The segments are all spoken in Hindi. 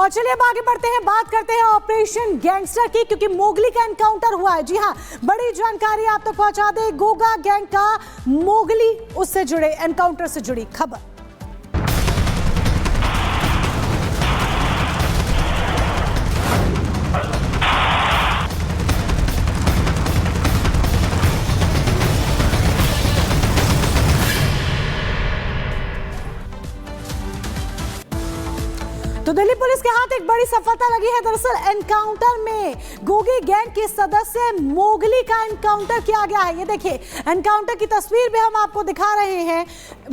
और चलिए अब आगे बढ़ते हैं, बात करते हैं ऑपरेशन गैंगस्टर की, क्योंकि मोगली का एनकाउंटर हुआ है। जी हां, बड़ी जानकारी आप तक पहुंचा दे, गोगा गैंग का मोगली उससे जुड़े एनकाउंटर से जुड़ी खबर। तो दिल्ली पुलिस के हाथ एक बड़ी सफलता लगी है। दरअसल एनकाउंटर में गोगी गैंग के सदस्य मोगली का एनकाउंटर किया गया है। ये देखिए, एनकाउंटर की तस्वीर भी हम आपको दिखा रहे हैं।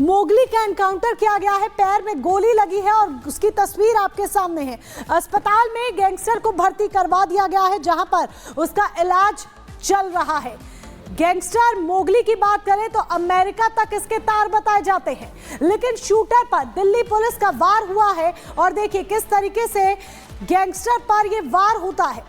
मोगली का एनकाउंटर किया गया है, पैर में गोली लगी है और उसकी तस्वीर आपके सामने है। अस्पताल में गैंगस्टर को भर्ती करवा दिया गया है, जहां पर उसका इलाज चल रहा है। गैंगस्टर मोगली की बात करें तो अमेरिका तक इसके तार बताए जाते हैं, लेकिन शूटर पर दिल्ली पुलिस का वार हुआ है। और देखिए किस तरीके से गैंगस्टर पर यह वार होता है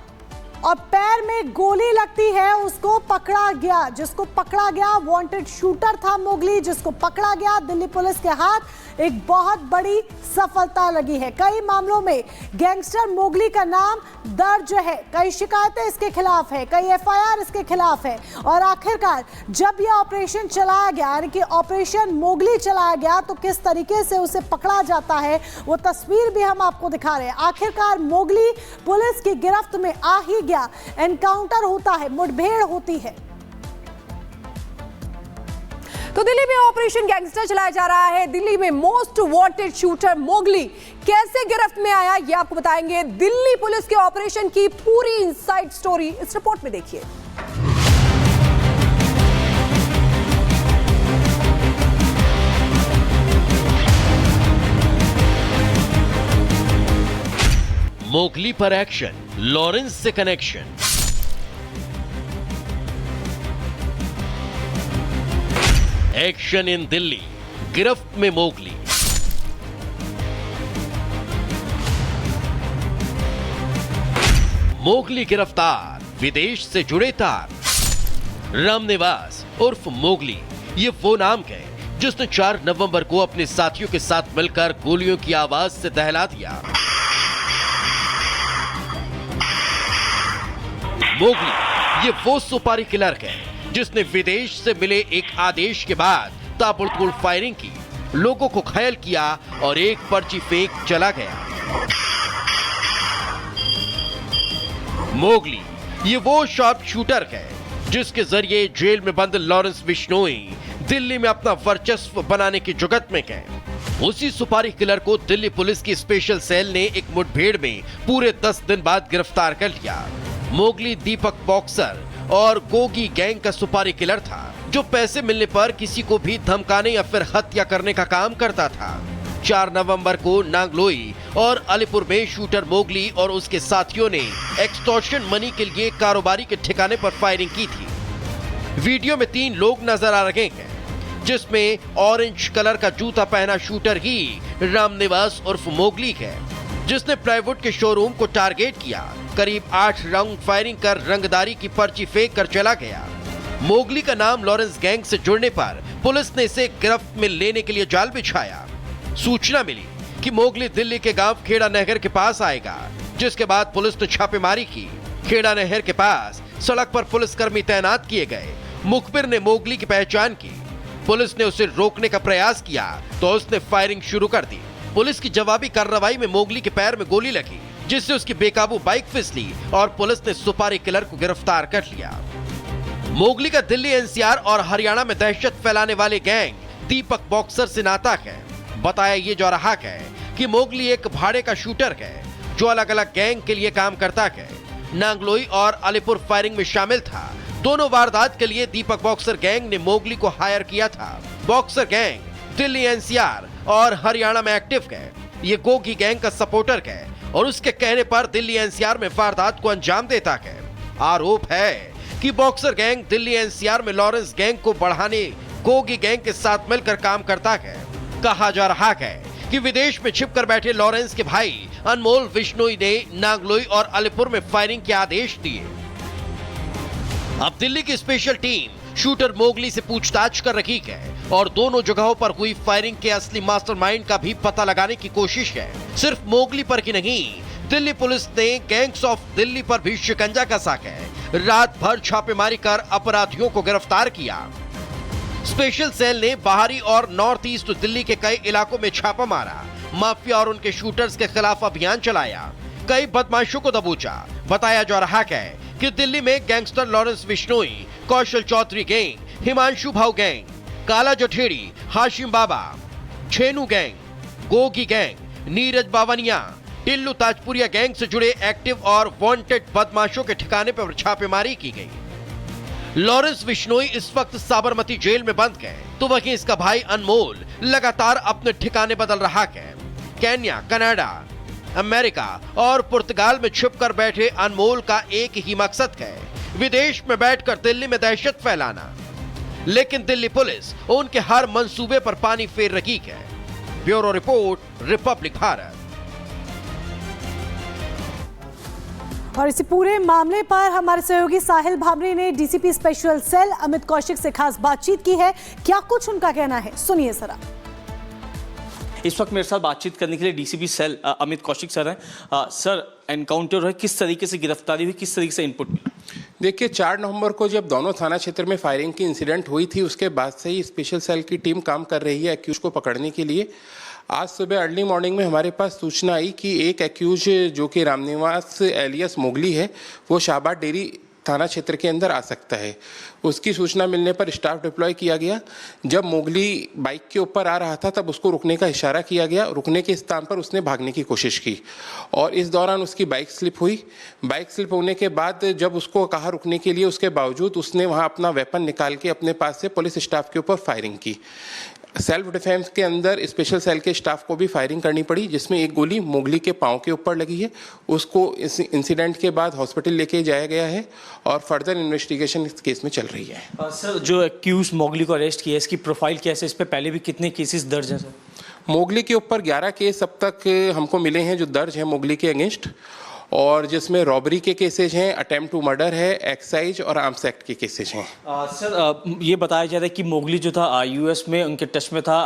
और पैर में गोली लगती है। उसको पकड़ा गया, जिसको पकड़ा गया वांटेड शूटर था मोगली, जिसको पकड़ा गया। दिल्ली पुलिस के हाथ एक बहुत बड़ी सफलता लगी है। कई मामलों में गैंगस्टर मोगली का नाम दर्ज है, कई शिकायतें इसके खिलाफ है, कई एफआईआर इसके खिलाफ है। और आखिरकार जब यह ऑपरेशन चलाया गया, यानी कि ऑपरेशन मोगली चलाया गया, तो किस तरीके से उसे पकड़ा जाता है वो तस्वीर भी हम आपको दिखा रहे हैं। आखिरकार मोगली पुलिस की गिरफ्त में आ ही गया। एनकाउंटर होता है, मुठभेड़ होती है। तो दिल्ली में ऑपरेशन गैंगस्टर चलाया जा रहा है। दिल्ली में मोस्ट वांटेड शूटर मोगली कैसे गिरफ्त में आया, ये आपको बताएंगे। दिल्ली पुलिस के ऑपरेशन की पूरी इनसाइड स्टोरी इस रिपोर्ट में देखिए। मोगली पर एक्शन, लॉरेंस से कनेक्शन। एक्शन इन दिल्ली, गिरफ्त में मोगली। मोगली गिरफ्तार, विदेश से जुड़े तार। रामनिवास उर्फ मोगली, ये वो नाम है जिसने 4 नवंबर को अपने साथियों के साथ मिलकर गोलियों की आवाज से दहला दिया। मोगली ये वो सुपारी किलर है जिसने विदेश से मिले एक आदेश के बाद ताबड़तोड़ फायरिंग की, लोगों को घायल किया और एक पर्ची फेंक चला गया। मोगली ये वो शार्प शूटर है जिसके जरिए जेल में बंद लॉरेंस बिश्नोई दिल्ली में अपना वर्चस्व बनाने की जुगत में गए। उसी सुपारी किलर को दिल्ली पुलिस की स्पेशल सेल ने एक मुठभेड़ में पूरे 10 दिन बाद गिरफ्तार कर लिया। मोगली दीपक बॉक्सर और गोगी गैंग का सुपारी किलर था, जो पैसे मिलने पर किसी को भी धमकाने या फिर हत्या करने का काम करता था। 4 नवंबर को नांगलोई और अलीपुर में शूटर मोगली और उसके साथियों ने एक्सटॉर्शन मनी के लिए कारोबारी के ठिकाने पर फायरिंग की थी। वीडियो में 3 लोग नजर आ रहे हैं, जिसमें ऑरेंज कलर का जूता पहना शूटर ही रामनिवास उर्फ मोगली है, जिसने प्लाईवुड के शोरूम को टारगेट किया। करीब 8 राउंड फायरिंग कर रंगदारी की पर्ची फेंक कर चला गया। मोगली का नाम लॉरेंस गैंग से जुड़ने पर पुलिस ने इसे गिरफ्त में लेने के लिए जाल बिछाया। सूचना मिली कि मोगली दिल्ली के गांव खेड़ा नहर के पास आएगा, जिसके बाद पुलिस ने छापेमारी की। खेड़ा नहर के पास सड़क पर पुलिसकर्मी तैनात किए गए। मुखबिर ने मोगली की पहचान की। पुलिस ने उसे रोकने का प्रयास किया तो उसने फायरिंग शुरू कर दी। पुलिस की जवाबी कार्रवाई में मोगली के पैर में गोली लगी, जिससे उसकी बेकाबू बाइक फिसली और पुलिस ने सुपारी किलर को गिरफ्तार कर लिया। मोगली का दिल्ली एनसीआर और हरियाणा में दहशत फैलाने वाले गैंग दीपक बॉक्सर से नाता है। बताया ये जा रहा है कि मोगली एक भाड़े का शूटर है जो अलग अलग गैंग के लिए काम करता है। नांगलोई और अलीपुर फायरिंग में शामिल था। दोनों वारदात के लिए दीपक बॉक्सर गैंग ने मोगली को हायर किया था। बॉक्सर गैंग दिल्ली एनसीआर और हरियाणा में एक्टिव है। ये गोगी गैंग का सपोर्टर है और उसके कहने पर दिल्ली एनसीआर में वारदात को अंजाम देता है। आरोप है कि बॉक्सर गैंग दिल्ली एनसीआर में लॉरेंस गैंग को बढ़ाने गोगी गैंग के साथ मिलकर काम करता है। कहा जा रहा है कि विदेश में छिपकर बैठे लॉरेंस के भाई अनमोल बिश्नोई ने नांगलोई और अलीपुर में फायरिंग के आदेश दिए। अब दिल्ली की स्पेशल टीम शूटर मोगली से पूछताछ कर रही है और दोनों जगहों पर हुई फायरिंग के असली मास्टरमाइंड का भी पता लगाने की कोशिश है। सिर्फ मोगली पर ही नहीं, दिल्ली पुलिस ने गैंग्स ऑफ दिल्ली पर भी शिकंजा कसा है। रात भर छापेमारी कर अपराधियों को गिरफ्तार किया। स्पेशल सेल ने बाहरी और नॉर्थ ईस्ट दिल्ली के कई इलाकों में छापा मारा। माफिया और उनके शूटर्स के खिलाफ अभियान चलाया। कई बदमाशों को दबोचा। बताया जा रहा है कि दिल्ली में gangster Lawrence Bishnoi, Kaushal Chaudhary gang, Himanshu Bhau gang, Kala Jathedi, Hashim Baba, Chhenu gang, Gogi gang, Neeraj Bawania, Tillu Tajpuriya gang से जुड़े एक्टिव और वांटेड बदमाशों के ठिकाने पर छापेमारी की गई। लॉरेंस बिश्नोई इस वक्त साबरमती जेल में बंद है, तो वहीं इसका भाई अनमोल लगातार अपने ठिकाने बदल रहा है। केन्या, कनाडा, अमेरिका और पुर्तगाल में छिपकर बैठे अनमोल का एक ही मकसद है, विदेश में बैठकर दिल्ली में दहशत फैलाना। लेकिन दिल्ली पुलिस उनके हर मंसूबे पर पानी फेर रही है। Bureau report, Republic Bharat. और इसी पूरे मामले पर हमारे सहयोगी साहिल भामरे ने DCP special cell Amit Kaushik से खास बातचीत की है। क्या कुछ उनका कहना है, सुनिए जरा। इस वक्त मेरे साथ बातचीत करने के लिए DCP cell Amit Kaushik sir हैं। सर, एनकाउंटर है, किस तरीके से गिरफ्तारी हुई, किस तरीके से इनपुट मिला? देखिए, 4 नवंबर को जब दोनों थाना क्षेत्र में फायरिंग की इंसिडेंट हुई थी, उसके बाद से ही स्पेशल सेल की टीम काम कर रही है एक्यूज को पकड़ने के लिए। आज सुबह अर्ली मॉर्निंग में हमारे पास सूचना आई कि एक एक्यूज जो कि रामनिवास एलियस मोगली है, वो शाहबाद डेयरी थाना क्षेत्र के अंदर आ सकता है। उसकी सूचना मिलने पर स्टाफ डिप्लॉय किया गया। जब मोगली बाइक के ऊपर आ रहा था तब उसको रुकने का इशारा किया गया। रुकने के स्थान पर उसने भागने की कोशिश की और इस दौरान उसकी बाइक स्लिप हुई। बाइक स्लिप होने के बाद जब उसको कहा रुकने के लिए, उसके बावजूद उसने वहां अपना वेपन निकाल के अपने पास से पुलिस स्टाफ के ऊपर फायरिंग की। सेल्फ डिफेंस के अंदर स्पेशल सेल के स्टाफ को भी फायरिंग करनी पड़ी, जिसमें एक गोली मोगली के पांव के ऊपर लगी है। उसको इस इंसिडेंट के बाद हॉस्पिटल लेके जाया गया है और फर्दर इन्वेस्टिगेशन इस केस में चल रही है। सर, जो एक्यूज मोगली को अरेस्ट किया है, इसकी प्रोफाइल कैसे, इस पे पहले भी कितने केसेस दर्ज हैं? सर, मोगली के ऊपर 11 केस अब तक हमको मिले हैं जो दर्ज हैं मोगली के अगेंस्ट, और जिसमें रॉबरी के केसेज हैं, अटेम्प्ट टू मर्डर है, एक्साइज और आर्म्स एक्ट के केसेज हैं। सर, ये बताया जा रहा है कि मोगली जो था यूएस में उनके टच में था,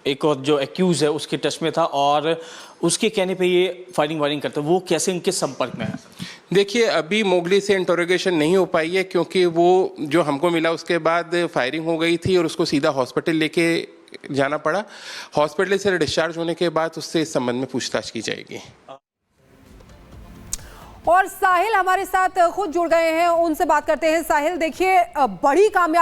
एक और जो एक्यूज है उसके टच में था और उसके कहने पे ये फायरिंग वायरिंग करता है। वो कैसे उनके संपर्क में है? देखिए, अभी मोगली से इंटरोगेशन नहीं हो पाई है, क्योंकि वो जो हमको मिला उसके बाद फायरिंग हो गई थी और उसको सीधा हॉस्पिटल लेके जाना पड़ा। हॉस्पिटल से डिस्चार्ज होने के बाद उससे इस संबंध में पूछताछ की जाएगी। और साहिल हमारे साथ खुद जुड़ गए हैं, उनसे बात करते हैं। साहिल, देखिए, बड़ी कामयाबी